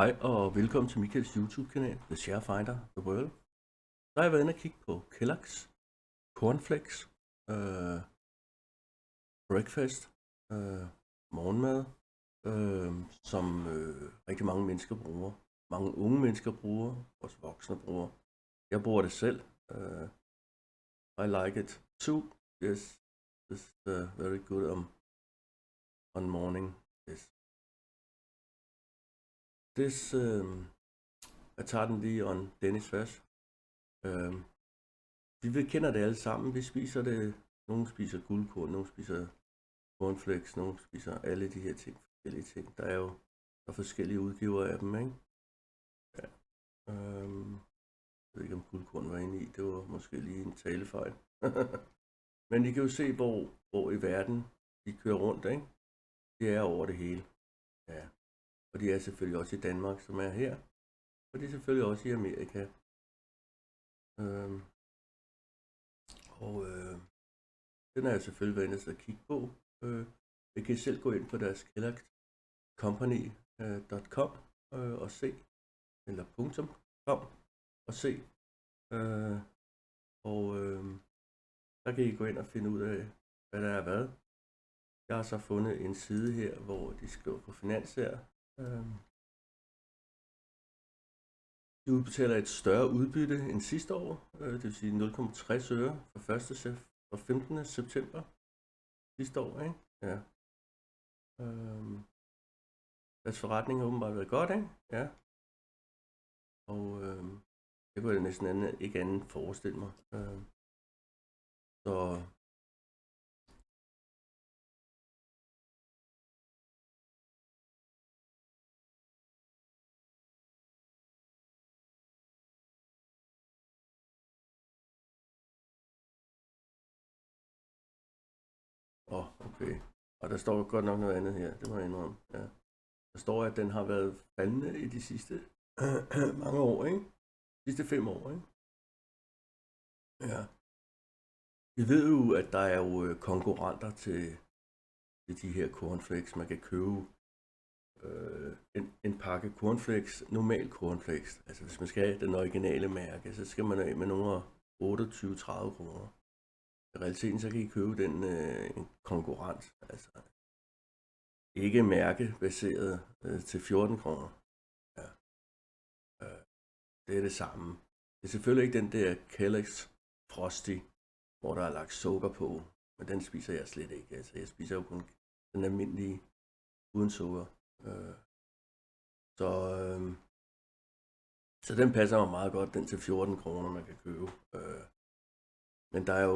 Hej og velkommen til Michaels YouTube-kanal, The Share Finder The World. Der har jeg været inde og kigge på Kellogg's Cornflakes, breakfast, morgenmad, som rigtig mange mennesker bruger. Mange unge mennesker bruger, også voksne bruger. Jeg bruger det selv. I like it too. Yes, it's very good on morning. Yes. Jeg tager den lige on Dennis først. Vi kender det alle sammen. Vi spiser det. Nogle spiser guldkorn, nogle spiser cornflakes, nogle spiser alle de her ting, forskellige ting. Der er jo forskellige udgiver af dem, ikke? Ja. Jeg ved ikke, om guldkorn var inde i. Det var måske lige en talefejl. Men I kan jo se, hvor i verden de kører rundt, ikke? Det er over det hele. Ja. Og de er selvfølgelig også i Danmark, som er her. Og de er selvfølgelig også i Amerika. Den har jeg selvfølgelig været inde og kigge på. Jeg kan selv gå ind på deres kelloggcompany.com og se, eller .com og se. Der kan I gå ind og finde ud af, hvad der er hvad. Jeg har så fundet en side her, hvor de skriver på finans her. De udbetaler et større udbytte end sidste år, det vil sige 0,60 øre fra 15. september sidste år, ikke? Ja. Deres forretning har åbenbart været godt, ikke? Ja. Og det kunne jeg næsten ikke andet forestille mig. Så okay. Og der står godt nok noget andet her, det må jeg indrømme. Ja. Der står, at den har været faldende i de sidste mange år, ikke? De sidste 5 år, ikke? Ja. Vi ved jo, at der er jo konkurrenter til de her cornflakes. Man kan købe en pakke cornflakes, normal cornflakes. Altså hvis man skal have den originale mærke, så skal man af med nogle 28-30 kroner. I realiteten så kan I købe den en konkurrent, altså ikke mærkebaseret til 14 kroner. Ja. Det er det samme. Det er selvfølgelig ikke den der Kellogg's Frosty, hvor der er lagt sukker på, men den spiser jeg slet ikke. Altså jeg spiser jo kun den almindelige uden sukker. Så den passer mig meget godt, den til 14 kroner man kan købe. Men der er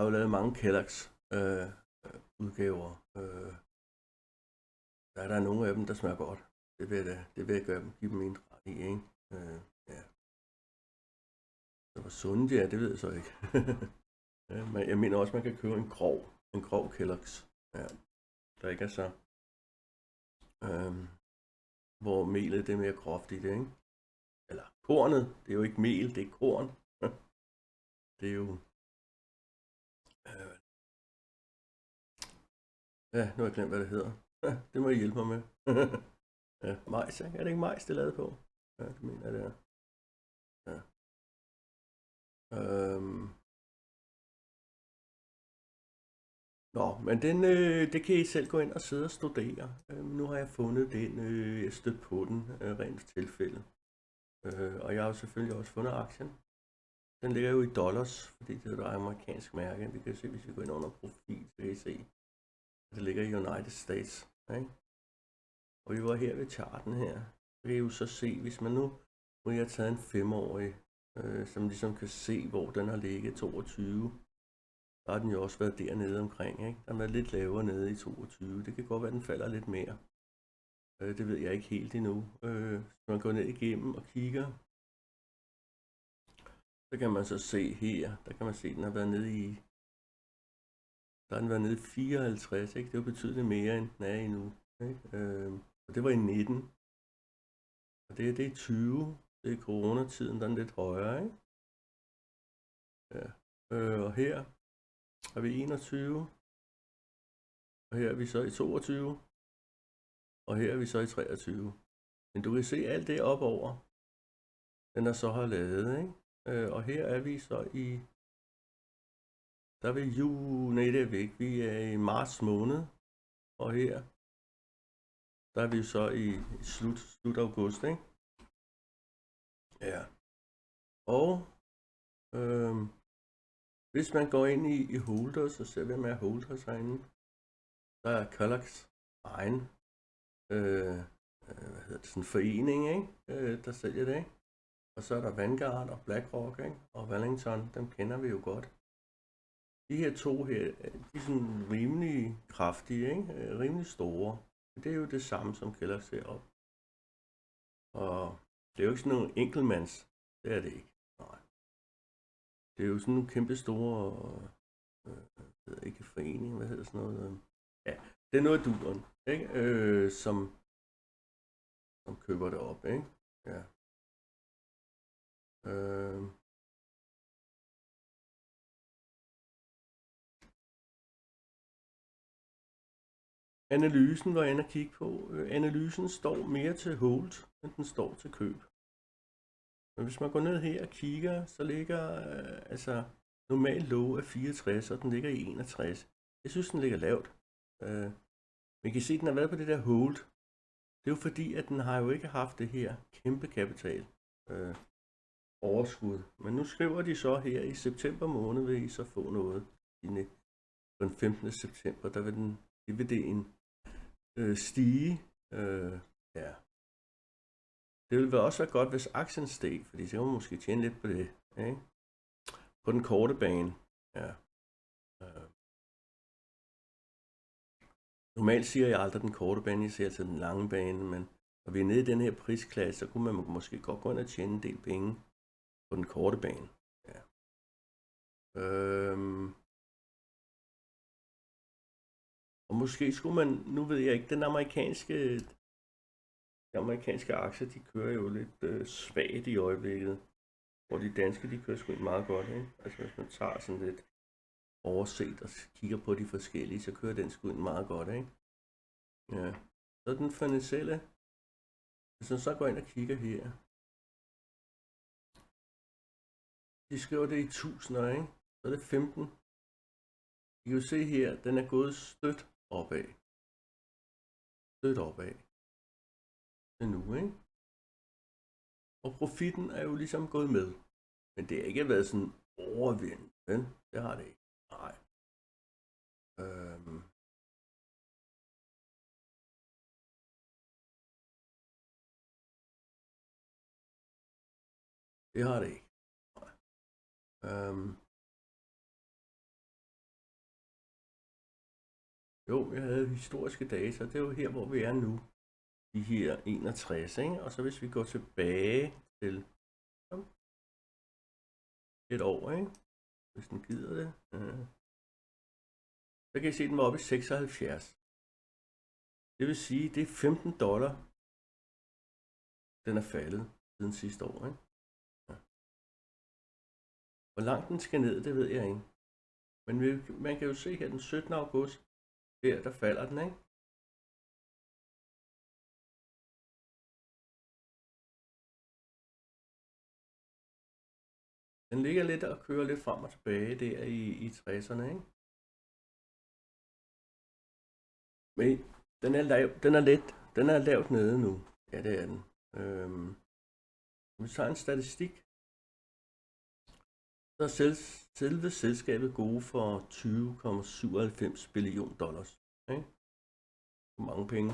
jo lavet mange Kellogg's udgaver. Der er nogle af dem, der smager godt. Det vil jeg give dem en ret i, ikke? Ja. Så hvor sundt det er, det ved jeg så ikke. Men jeg mener også, man kan købe en grov Kellogg's. Ja. Der ikke er så... hvor melet det er mere groft i det, ikke? Eller kornet, det er jo ikke mel, det er korn. Det er jo... Ja, nu har jeg glemt, hvad det hedder. Det må I hjælpe mig med. Ja, majs, ikke? Er det ikke majs, det er lavet på? Ja, det mener jeg, det er. Ja. Men det kan I selv gå ind og sidde og studere. Nu har jeg fundet den, jeg stødte på den rent tilfælde. Og jeg har jo selvfølgelig også fundet aktien. Den ligger jo i dollars, fordi det er et amerikansk mærke. Vi kan se, hvis vi går ind under profil, så kan I se, at det ligger i United States. Ikke? Og vi var her ved charten her. Så kan I jo så se, hvis man nu jeg har taget en 5-årig, som ligesom kan se, hvor den har ligget 22. Der har den jo også været dernede omkring, ikke? Den er lidt lavere nede i 22. Det kan godt være, den falder lidt mere. Det ved jeg ikke helt endnu. Hvis man går ned igennem og kigger, så kan man så se her, der kan man se, at den har været nede i... Der har den været nede i 54, ikke? Det er jo betydeligt mere, end den er endnu. Ikke? Og det var i 19. Og det er i 20. Det er coronatiden, der er lidt højere, ikke? Ja. Og her har vi 21. Og her er vi så i 22. Og her er vi så i 23. Men du kan se alt det op over, den er så har lavet, ikke? Og her er vi så i, der er vi nej, det er vi ikke, vi er i marts måned, og her, der er vi så i slut august, ikke? Ja. Og hvis man går ind i holders, så ser vi med holders herinde. Der er Kellogg's egen hvad hedder det, sådan en forening, ikke? Der sælger det, ikke? Og så er der Vanguard og BlackRock, ikke? Og Wellington, dem kender vi jo godt. De her to her, de er sådan rimelig kraftige, ikke? Rimelig store. Det er jo det samme som Kellogg's heroppe. Og det er jo ikke sådan nogle enkeltmands, det er det ikke. Nej. Det er jo sådan nogle kæmpe store, ikke forening, hvad hedder sådan noget? Ja, det er noget af duren, ikke? Som køber det op, ikke? Ja. Analysen var jeg inde at kigge på. Analysen står mere til hold, end den står til køb. Men hvis man går ned her og kigger, så ligger altså normal low af 64, og den ligger i 61. Jeg synes, den ligger lavt. Man kan se, at den har været på det der hold. Det er jo fordi, at den har jo ikke haft det her kæmpe kapital overskud. Men nu skriver de så her i september måned, vil I så få noget. På den 15. september, der vil det stige. Ja. Det ville også være godt, hvis aktien steg, fordi så kan man måske tjene lidt på det. Ikke? På den korte bane. Ja. Normalt siger jeg aldrig den korte bane, jeg siger altid den lange bane, men når vi er nede i den her prisklasse, så kunne man måske godt gå ind og tjene en del penge på den korte bane. Ja. Og måske skulle man, nu ved jeg ikke, de amerikanske aktier, de kører jo lidt svagt i øjeblikket, hvor de danske, de kører sgu meget godt, ikke? Altså hvis man tager sådan lidt overset og kigger på de forskellige, så kører den sgu meget godt, ikke? Ja. Så den finansielle, hvis man så går ind og kigger her, de skriver det i tusinder, ikke? Så er det 15. I kan jo se her, den er gået stødt opad. Stødt opad. Det nu, ikke? Og profitten er jo ligesom gået med. Men det har ikke været sådan overvældende, vel? Det har det ikke. Nej. Det har det ikke. Nej. Jo, jeg havde historiske data, det er jo her, hvor vi er nu. De her 61, ikke? Og så hvis vi går tilbage til et år, ikke? Hvis den gider det. Så kan I se, at den var oppe i 76. Det vil sige, det er $15, den er faldet siden sidste år, ikke? Ja. Hvor langt den skal ned, det ved jeg ikke. Men man kan jo se her den 17. august, der falder den, ikke? Den ligger lidt og kører lidt frem og tilbage der i 60'erne, ikke? Men den er lavt nede nu. Ja, det er den. Hvis vi tager en statistik, så er selve selskabet gode for $20,97 billion. Ikke? Mange penge.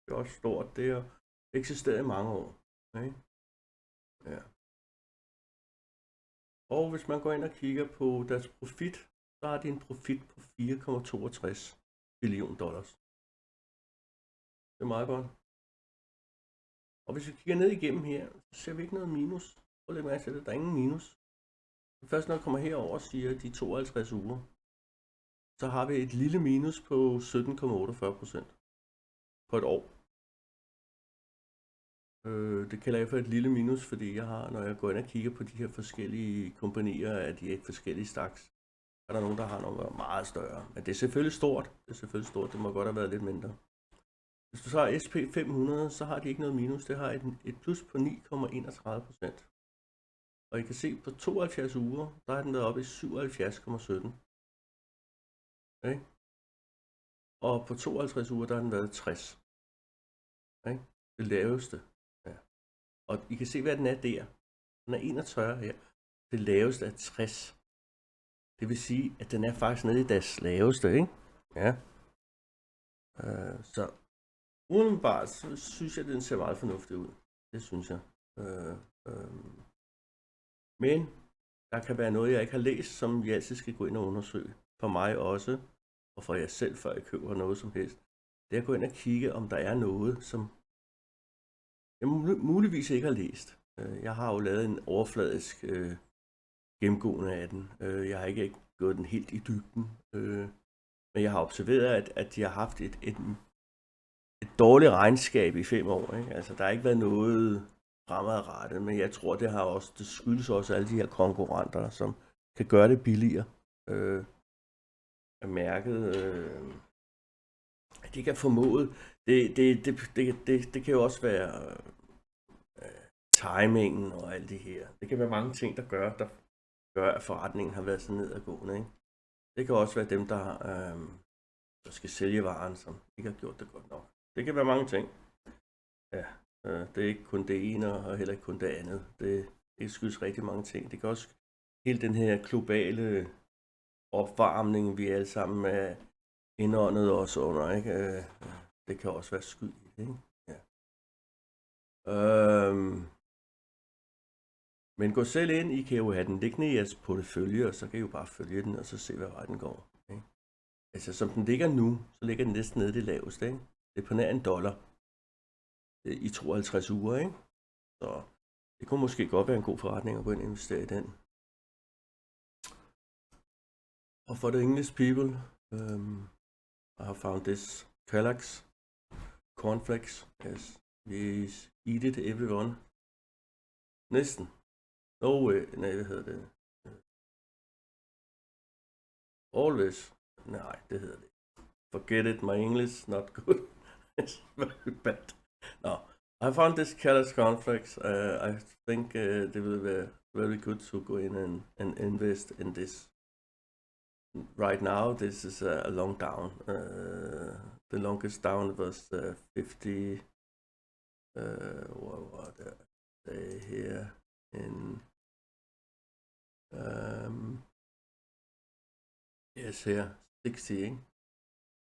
Det er også stort. Det har eksisteret i mange år. Ikke? Ja. Og hvis man går ind og kigger på deres profit, så har de en profit på $4,62 billion. Det er meget godt. Og hvis vi kigger ned igennem her, så ser vi ikke noget minus. Prøv at lægge mærke til det, der er ingen minus. Først når jeg kommer herover og siger de 52 uger, så har vi et lille minus på 17,48% på et år. Det kalder jeg for et lille minus, fordi jeg har, når jeg går ind og kigger på de her forskellige kompanier af de her forskellige staks, er der nogen, der har noget meget større. Men det er selvfølgelig stort. Det må godt have været lidt mindre. Hvis du så har SP 500, så har de ikke noget minus. Det har et plus på 9,31%. Og I kan se på 72 uger, der har den været oppe i 77,17. Okay? Og på 52 uger, der har den været 60. Okay? Det laveste. Ja. Og I kan se, hvad den er der. Den er 41 her. Det laveste er 60. Det vil sige, at den er faktisk nede i deres laveste, ikke? Ja. Så umiddelbart, så synes jeg, at den ser meget fornuftig ud. Det synes jeg. Men der kan være noget, jeg ikke har læst, som vi altid skal gå ind og undersøge. For mig også, og for jer selv, før jeg køber noget som helst. Det er at gå ind og kigge, om der er noget, som jeg muligvis ikke har læst. Jeg har jo lavet en overfladisk gennemgående af den. Jeg har ikke gået den helt i dybden. Men jeg har observeret, at de har haft et dårligt regnskab i 5 år. Ikke? Altså, der har ikke været noget fremadrettet, men jeg tror, det skyldes også alle de her konkurrenter, som kan gøre det billigere. Mærket, at de kan formået. Det kan jo også være timingen og alt det her. Det kan være mange ting, der gør, at forretningen har været så nedadgående. Ikke? Det kan også være dem, der skal sælge varen, som ikke har gjort det godt nok. Det kan være mange ting. Ja, det er ikke kun det ene, og heller ikke kun det andet. Det skyldes rigtig mange ting. Det kan også hele den her globale opvarmning, vi alle sammen er indåndet os under, ikke? Det kan også være skyld i det, ikke? Ja. Men gå selv ind, I kan jo have den liggende i jeres portefølje, og så kan I jo bare følge den, og så se, hvad vej den går. Ikke? Altså, som den ligger nu, så ligger den næsten nede det laveste, ikke? Det er på nær $1 i 52 uger, ikke? Så det kunne måske godt være en god forretning at gå ind og investere i den. Og for the English people, I have found this Kellogg's cornflakes. Yes, we eat it, everyone. Næsten. No way. Nej, hvad hedder det? Always. Nej, det hedder det. Forget it, my English not good. It's very bad. No, I found this Kellogg's cornflakes. I think they will be very good to go in and invest in this. Right now, this is a long down. The longest down was 50. What was they here in? Yes, here 60.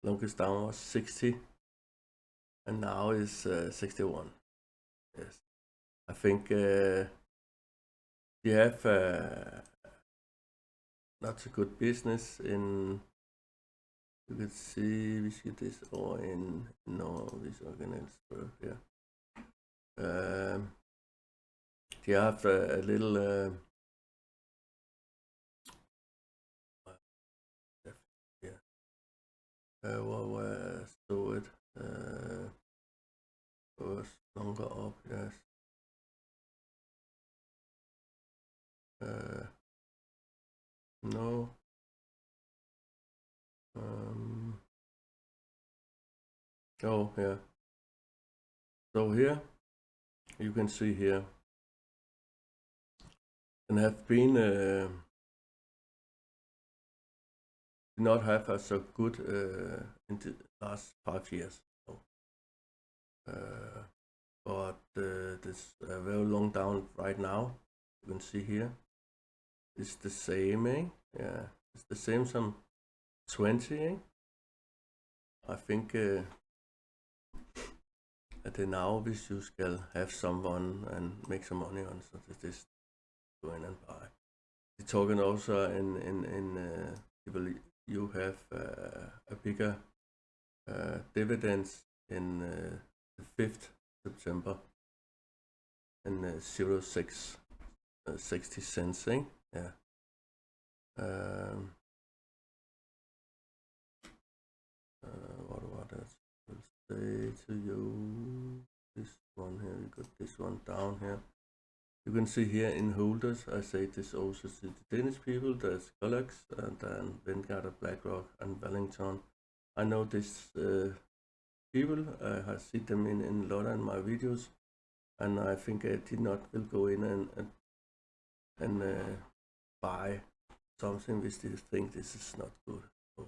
Longest down was 60, and now is 61. Yes, I think you have not so good business in. You can see we see this or in this organization here. You have a little. What was it? Was longer up, yes. No. Oh, yeah. So here, you can see here, and have been not have a so good in the last 5 years. So, but this very long down right now. You can see here, it's the same, eh? Yeah, it's the same some 20, eh? I think at now hvis you skal have someone and make some money on, so this go in and buy. They're talking also in you have a bigger dividends in the 5th September and 0.6 60 cents, eh? Yeah. What else will say to you? This one here, we got this one down here. You can see here in holders, I say this also to the Danish people, there's Kellogg's and then Vanguard, BlackRock and Wellington. I know this people. I have seen them in a lot of my videos, and I think I did not will go in and buy something which they think this is not good. So,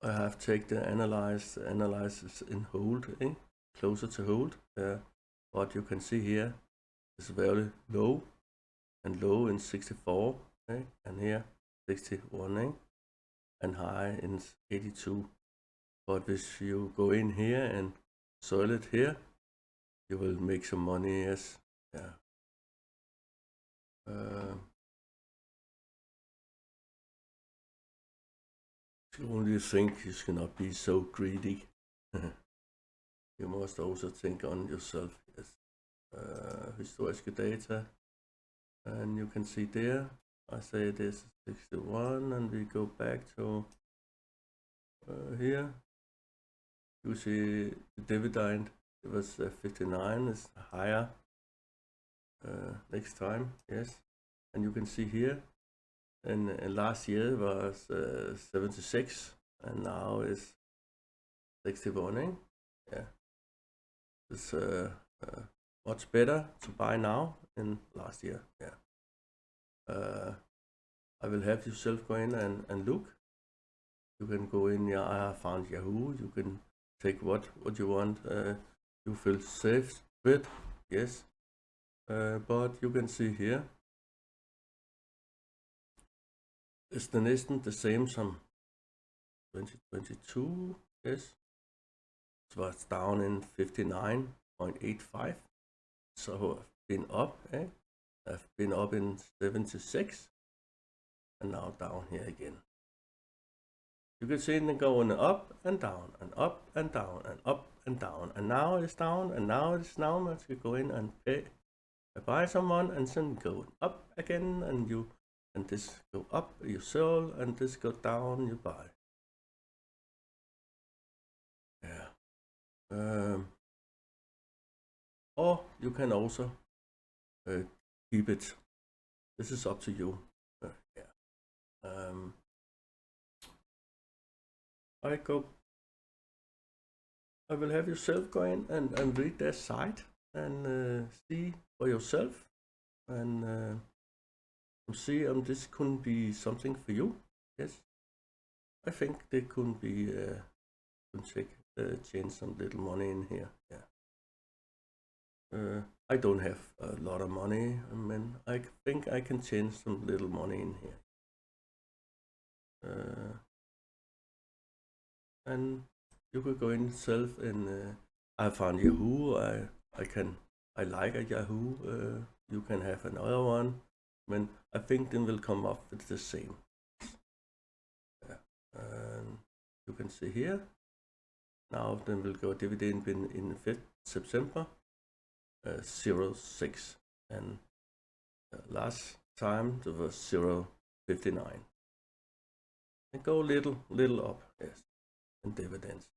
I have taken the analysis in hold, closer to hold. What you can see here is very low and low in 64, and here 61, and high in 82. But if you go in here and sell it here, you will make some money. Yes, yeah. You only think you should not be so greedy. You must also think on yourself. Yes. Historical data, and you can see there. I say this is 61, and we go back to here. You see the dividend. It was 59. Is higher next time. Yes, and you can see here. And last year was 76, and now is 61. Yeah, it's much better to buy now than last year. Yeah. I will have yourself go in and look. You can go in. Yeah, I have found Yahoo. You can take what you want. You feel safe with. Yes. But you can see here. It's the næsten the same som 2022. Yes. It was down in 59.85. So I've been up. I've been up in 76, and now down here again. You can see it going up and down and up and down and up and down, and now it's down, and now it's now much you go in and pay, buy someone, and then go up again, and this go up, you sell, and this go down, you buy. Yeah. Or you can also keep it. This is up to you. Yeah. I will have yourself go in and read their site and see for yourself, and see this could be something for you. Yes, I think they could be change some little money in here. Yeah. I don't have a lot of money, and I think I can change some little money in here. And you could go in yourself, and I found Yahoo. I like a Yahoo. You can have another one. I think then will come up with the same. Yeah. You can see here. Now then will go dividend in 5th September 0.6, and last time it was 0.59. And go little up, yes, in dividends.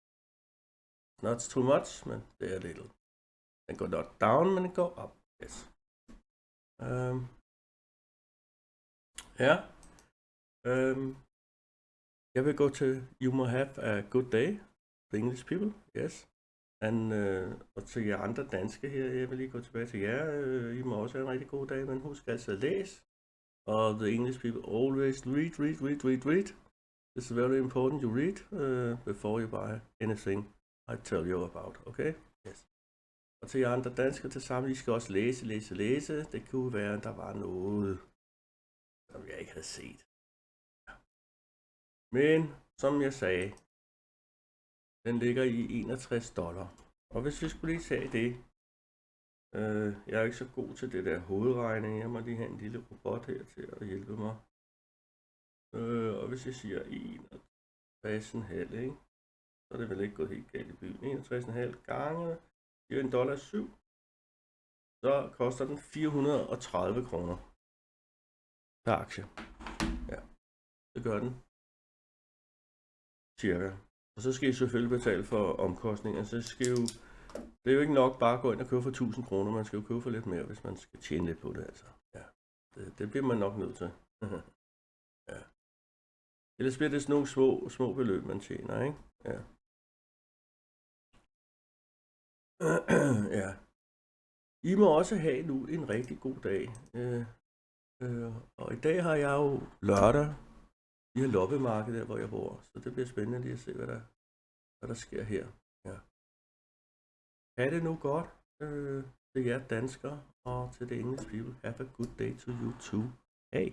Not too much, but they're little. And go not down, but go up, yes. Yeah. Jeg vil gå til You Må Have a Good Day, the English people, yes. Og til jer andre danske her, jeg vil lige gå tilbage til jer. I må også have en rigtig god dag, men husk altså at læse. Og the English people always read. It's very important you read before you buy anything I tell you about, okay? Yes. Og til jer andre danskere til sammen, I skal også læse. Det kunne være, at der var noget, som jeg ikke havde set. Ja. Men, som jeg sagde, den ligger i $61. Og hvis vi skulle lige tage det, jeg er ikke så god til det der hovedregning, jeg må lige have en lille robot her til at hjælpe mig. Og hvis jeg siger 61,5, ikke? Så er det vel ikke gået helt galt i byen. 61,5 gange $1,07, så koster den 430 kroner per aktie. Ja, det gør den. Cirka. Og så skal I selvfølgelig betale for omkostninger. Så skal I jo, det er jo ikke nok bare at gå ind og købe for 1000 kroner. Man skal jo købe for lidt mere, hvis man skal tjene lidt på det. Altså. Ja, det bliver man nok nødt til. Ja. Ellers bliver det sådan nogle små beløb, man tjener, ikke? Ja. Ja. I må også have nu en rigtig god dag. Og i dag har jeg jo lørdag. Vi har loppemarked der, hvor jeg bor. Så det bliver spændende lige at se, hvad der sker her. Ja. Ha' det nu godt til jer danskere og til the English people. Have a good day to you too. Hey.